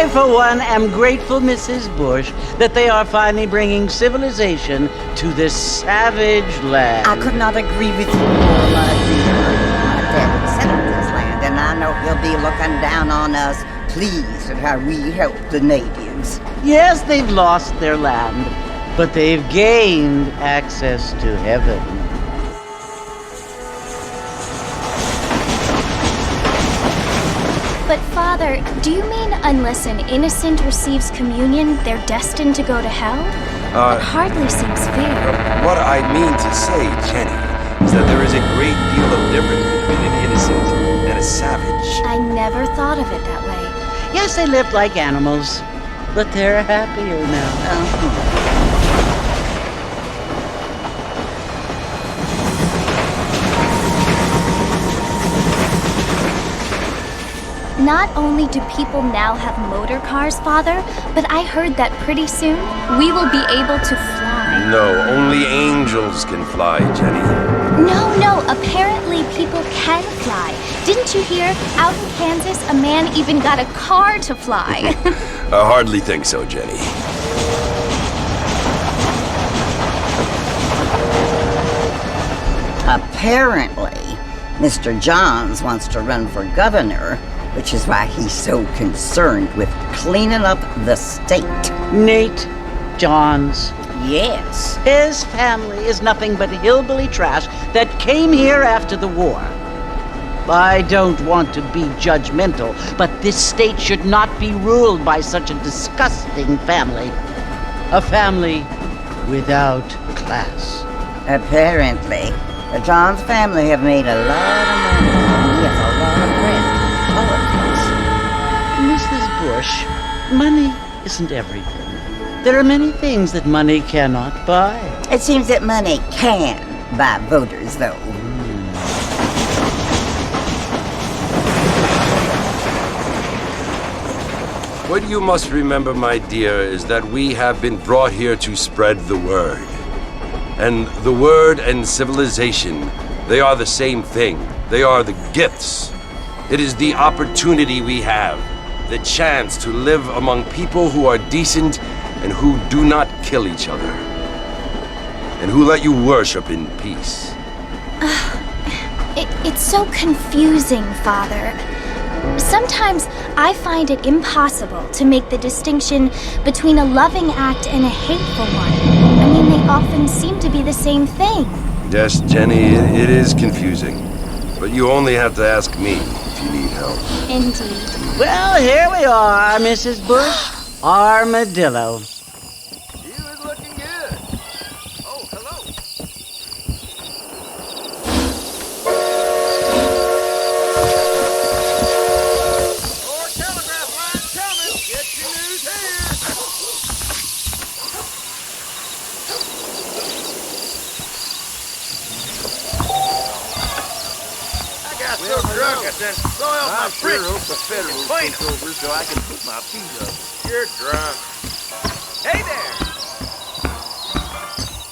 I, for one, am grateful, Mrs. Bush, that they are finally bringing civilization to this savage land. I could not agree with you more, my dear. My daddy settled this land, and I know he'll be looking down on us, pleased at how we help the natives. Yes, they've lost their land, but they've gained access to heaven. But Father, do you mean unless an innocent receives communion, they're destined to go to hell? That hardly seems fair. What I mean to say, Jenny, is that there is a great deal of difference between an innocent and a savage. I never thought of it that way. Yes, they lived like animals, but they're happier now. Not only do people now have motor cars, Father, but I heard that pretty soon we will be able to fly. No, only angels can fly, Jenny. No, apparently people can fly. Didn't you hear? Out in Kansas, a man even got a car to fly. I hardly think so, Jenny. Apparently, Mr. Johns wants to run for governor, which is why he's so concerned with cleaning up the state. Nate Johns. Yes. His family is nothing but hillbilly trash that came here after the war. I don't want to be judgmental, but this state should not be ruled by such a disgusting family. A family without class. Apparently, the Johns family have made a lot of money, and he has a lot of friends in politics. Mrs. Bush, money isn't everything. There are many things that money cannot buy. It seems that money can buy voters, though. What you must remember, my dear, is that we have been brought here to spread the word. And the word and civilization, they are the same thing. They are the gifts. It is the opportunity we have, the chance to live among people who are decent and who do not kill each other, and who let you worship in peace. It's so confusing, Father. Sometimes I find it impossible to make the distinction between a loving act and a hateful one. I mean, they often seem to be the same thing. Yes, Jenny, it is confusing. But you only have to ask me if you need help. Indeed. Well, here we are, Mrs. Bush. Armadillo. You is looking good. Oh, hello. More telegraph line coming. Get your news here. I got so drunk I done soiled my fridge. The federal took over so I can put my feet up. You're drunk. Hey there!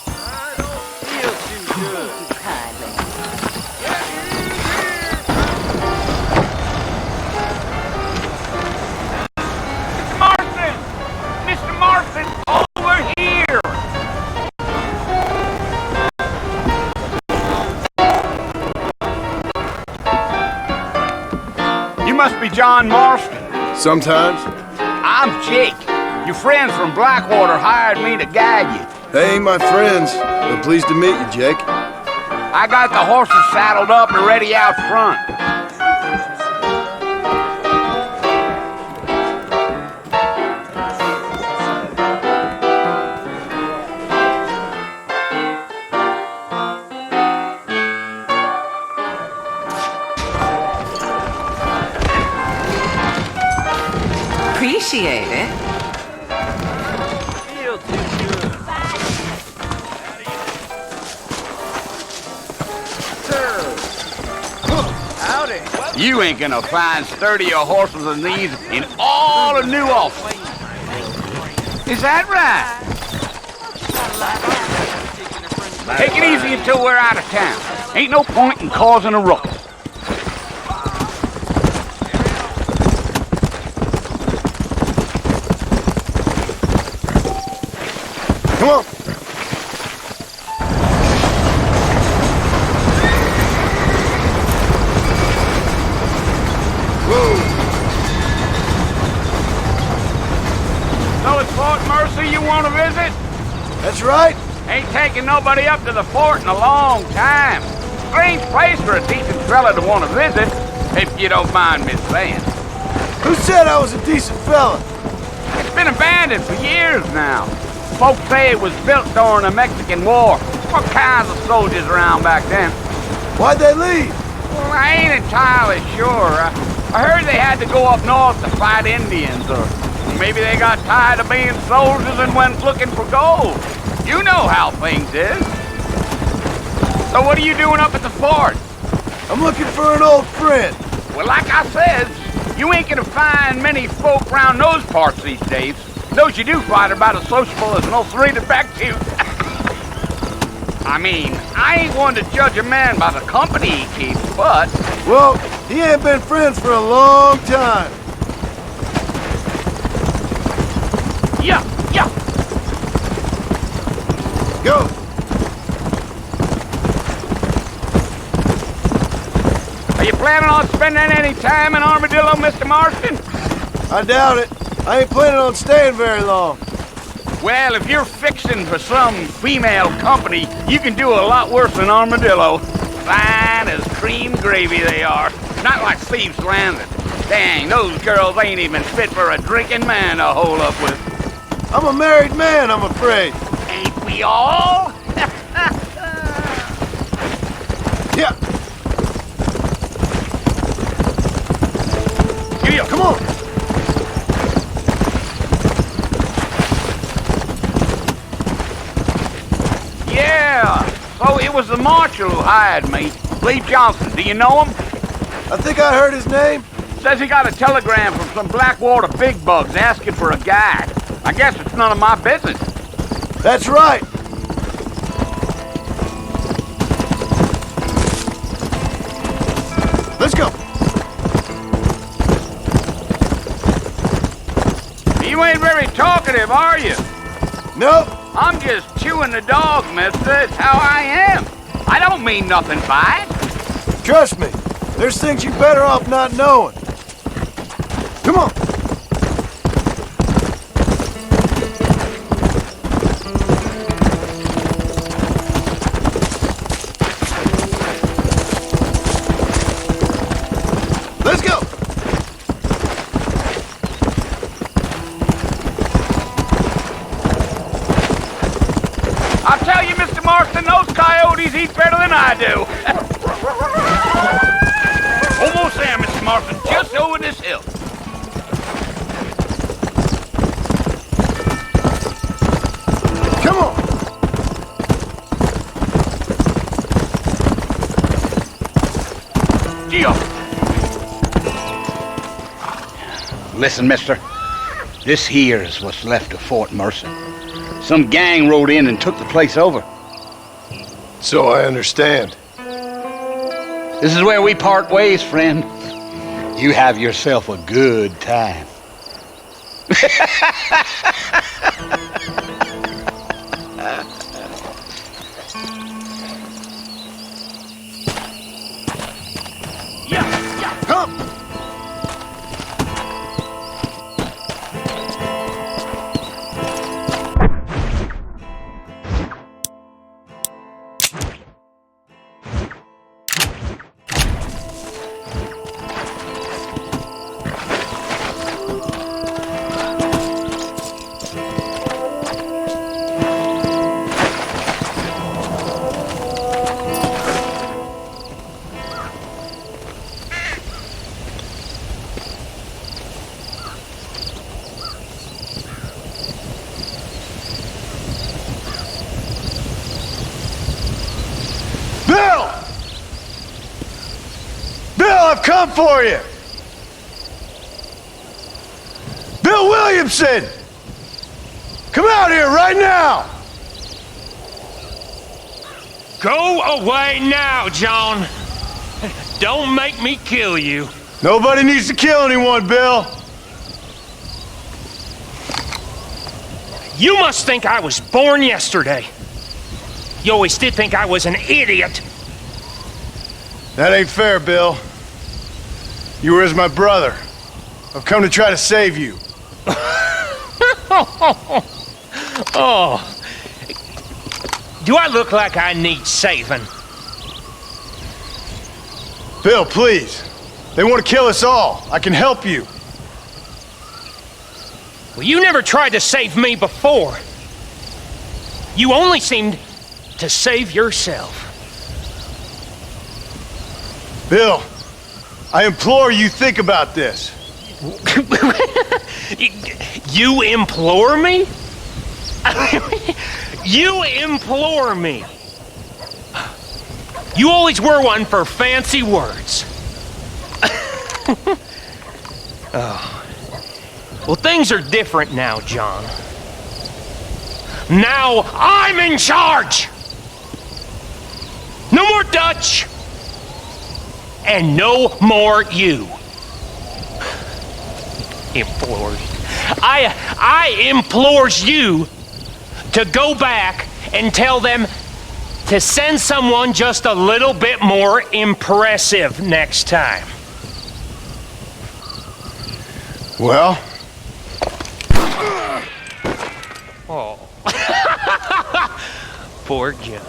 I don't feel too good. Mr. Marston! Mr. Marston, over here! You must be John Marston. Sometimes. I'm Jake. Your friends from Blackwater hired me to guide you. They ain't my friends, but pleased to meet you, Jake. I got the horses saddled up and ready out front. Appreciate it. Feel too good. Howdy. You ain't gonna find sturdier horses than these in all of New Ulster. Is that right? Take it easy until we're out of town. Ain't no point in causing a ruckus. Come on. Whoa. So it's Fort Mercy you want to visit? That's right. Ain't taking nobody up to the fort in a long time. Strange place for a decent fella to want to visit, if you don't mind me saying. Who said I was a decent fella? It's been abandoned for years now. Folks say it was built during the Mexican War. What kinds of soldiers around back then? Why'd they leave? Well, I ain't entirely sure. I heard they had to go up north to fight Indians, or maybe they got tired of being soldiers and went looking for gold. You know how things is. So what are you doing up at the fort? I'm looking for an old friend. Well, like I said, you ain't gonna find many folk around those parts these days. Those you do find are about as sociable as an old serrated back tooth. I mean, I ain't one to judge a man by the company he keeps, but... Well, he ain't been friends for a long time. Yeah. Go. Are you planning on spending any time in Armadillo, Mr. Marston? I doubt it. I ain't planning on staying very long. Well, if you're fixing for some female company, you can do a lot worse than Armadillo. Fine as cream gravy they are. Not like Thieves Landing. Dang, those girls ain't even fit for a drinking man to hole up with. I'm a married man, I'm afraid. Ain't we all? Yeah. Yeah, Come on. Yeah. So it was the marshal who hired me. Lee Johnson. Do you know him? I think I heard his name. Says he got a telegram from some Blackwater big bugs asking for a guide. I guess it's none of my business. That's right. Let's go. You ain't very talkative, are you? Nope. I'm just chewing the dog, mister. It's how I am. I don't mean nothing by it. Trust me. There's things you're better off not knowing. Come on. Let's go. I'll tell you, Mr. Marston, those coyotes eat better than I do. Almost there, Mr. Marston, just over this hill. Come on. Gio. Listen, mister. This here is what's left of Fort Mercy. Some gang rode in and took the place over. So I understand. This is where we part ways, friend. You have yourself a good time. Come. I've come for you! Bill Williamson! Come out here right now! Go away now, John. Don't make me kill you. Nobody needs to kill anyone, Bill. You must think I was born yesterday. You always did think I was an idiot. That ain't fair, Bill. You were as my brother. I've come to try to save you. Oh. Do I look like I need saving? Bill, please. They want to kill us all. I can help you. Well, you never tried to save me before. You only seemed to save yourself. Bill, I implore you think about this. You implore me? You implore me. You always were one for fancy words. Oh. Well, things are different now, John. Now I'm in charge! No more Dutch! And no more you. Implores. I implores you to go back and tell them to send someone just a little bit more impressive next time. Well? Oh. Poor John.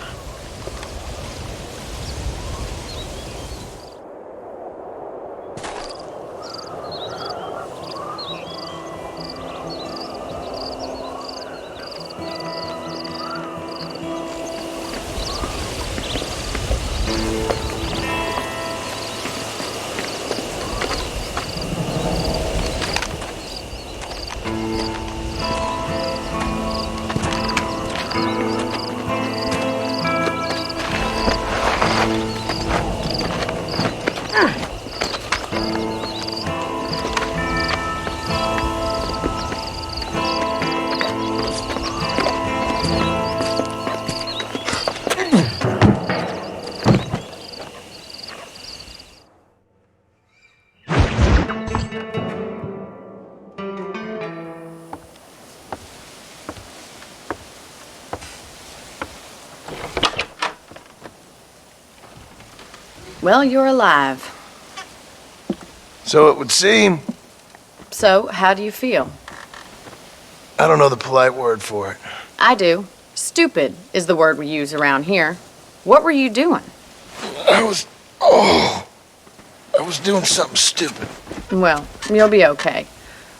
Well, you're alive. So it would seem. So, how do you feel? I don't know the polite word for it. I do. Stupid is the word we use around here. What were you doing? I was doing something stupid. Well, you'll be okay.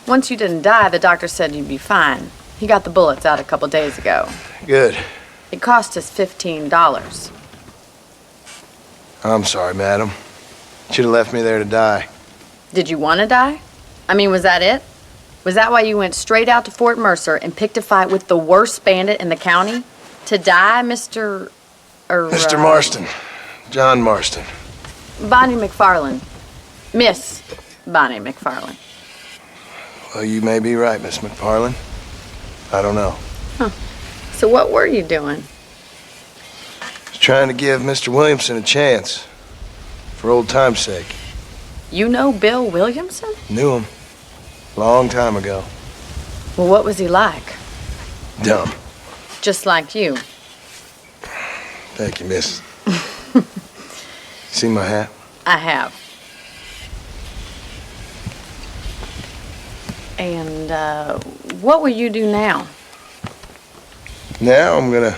Once you didn't die, the doctor said you'd be fine. He got the bullets out a couple days ago. Good. It cost us $15. I'm sorry, madam. Should have left me there to die. Did you want to die? I mean, was that it? Was that why you went straight out to Fort Mercer and picked a fight with the worst bandit in the county? To die, Mr. Mr. Marston. John Marston. Bonnie McFarlane. Miss Bonnie McFarlane. Well, you may be right, Miss McFarlane. I don't know. Huh. So what were you doing? Trying to give Mr. Williamson a chance. For old time's sake. You know Bill Williamson? Knew him. Long time ago. Well, what was he like? Dumb. Just like you. Thank you, miss. See my hat? I have. And, what will you do now? Now I'm gonna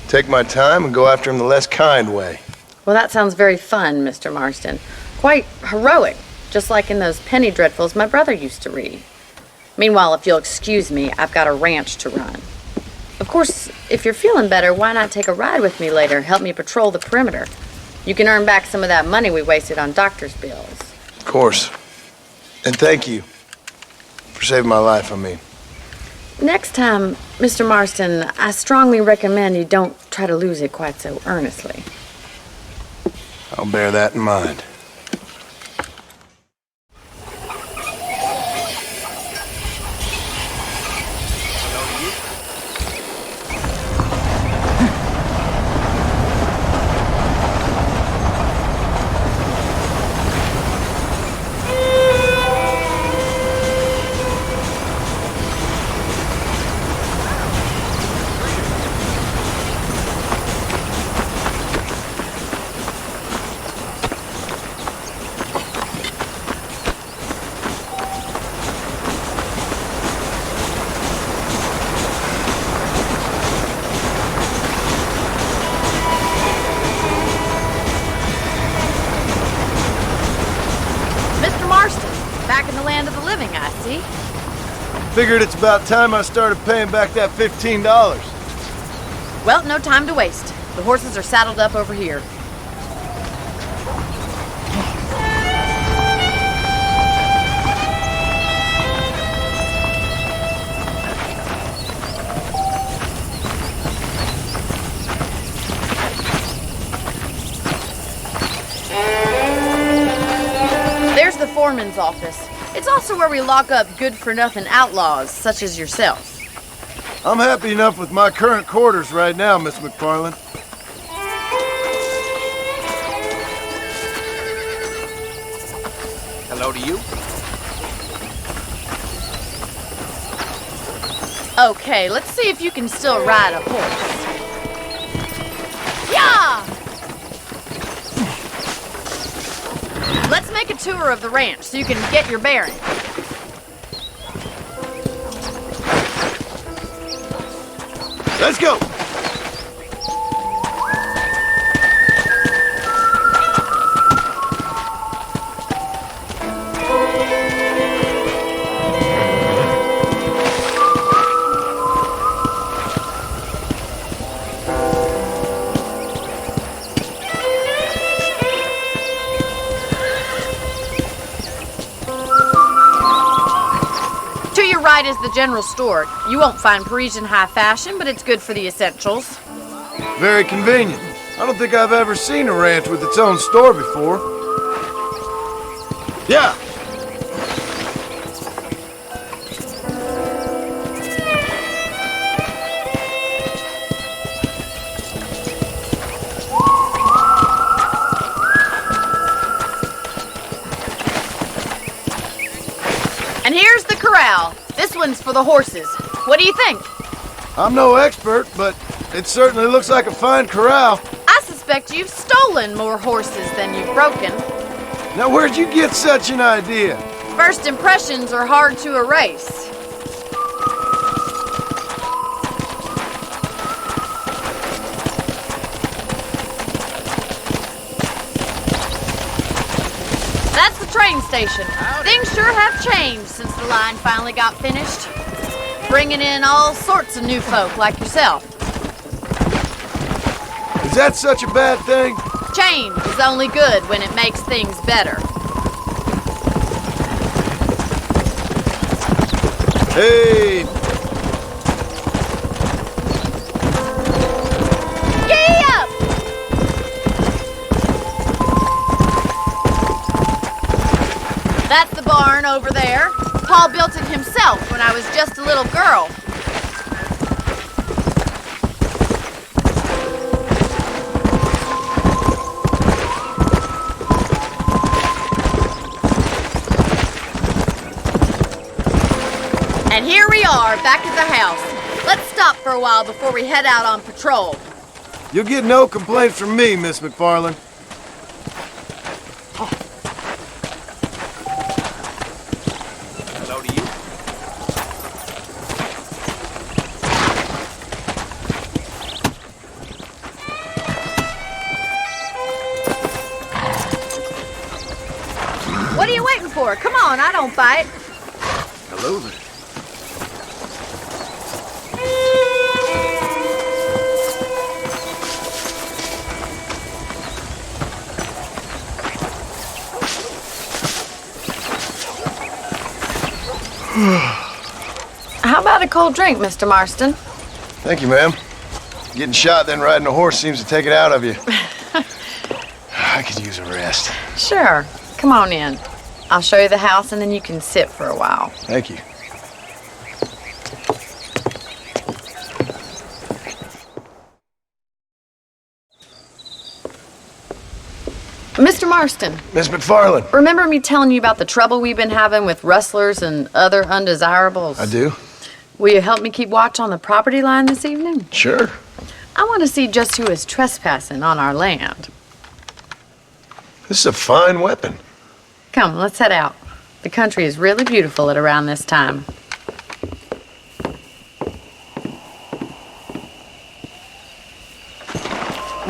take my time and go after him the less kind way. Well, that sounds very fun, Mr. Marston. Quite heroic, just like in those penny dreadfuls my brother used to read. Meanwhile, if you'll excuse me, I've got a ranch to run. Of course, if you're feeling better, why not take a ride with me later? Help me patrol the perimeter. You can earn back some of that money we wasted on doctor's bills. Of course. And thank you for saving my life, I mean. Next time, Mr. Marston, I strongly recommend you don't try to lose it quite so earnestly. I'll bear that in mind. Figured it's about time I started paying back that $15. Well, no time to waste. The horses are saddled up over here. There's the foreman's office. It's also where we lock up good-for-nothing outlaws, such as yourself. I'm happy enough with my current quarters right now, Miss McFarland. Hello to you. Okay, let's see if you can still ride a horse. Yeah! Let's make a tour of the ranch so you can get your bearings. Let's go! Right is the general store. You won't find Parisian high fashion, but it's good for the essentials. Very convenient. I don't think I've ever seen a ranch with its own store before. Yeah. And here's the corral. This one's for the horses. What do you think? I'm no expert, but it certainly looks like a fine corral. I suspect you've stolen more horses than you've broken. Now, where'd you get such an idea? First impressions are hard to erase. That's the train station. Things sure have changed since the line finally got finished. Bringing in all sorts of new folk like yourself. Is that such a bad thing? Change is only good when it makes things better. Hey! Giddy up! That's the barn over there. Paul built it himself when I was just a little girl. And here we are, back at the house. Let's stop for a while before we head out on patrol. You'll get no complaints from me, Miss McFarland. Hello to you. What are you waiting for? Come on, I don't bite. Hello there. How about a cold drink, Mr. Marston? Thank you, ma'am. Getting shot, then riding a horse seems to take it out of you. I could use a rest. Sure. Come on in. I'll show you the house and then you can sit for a while. Thank you. Mr. Marston, Miss McFarland. remember me telling you about the trouble we've been having with rustlers and other undesirables? I do. Will you help me keep watch on the property line this evening? Sure. I want to see just who is trespassing on our land. This is a fine weapon. Come, let's head out. The country is really beautiful at around this time.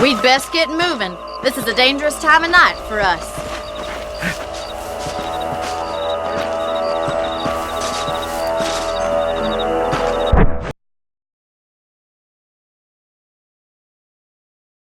We'd best get moving. This is a dangerous time of night for us.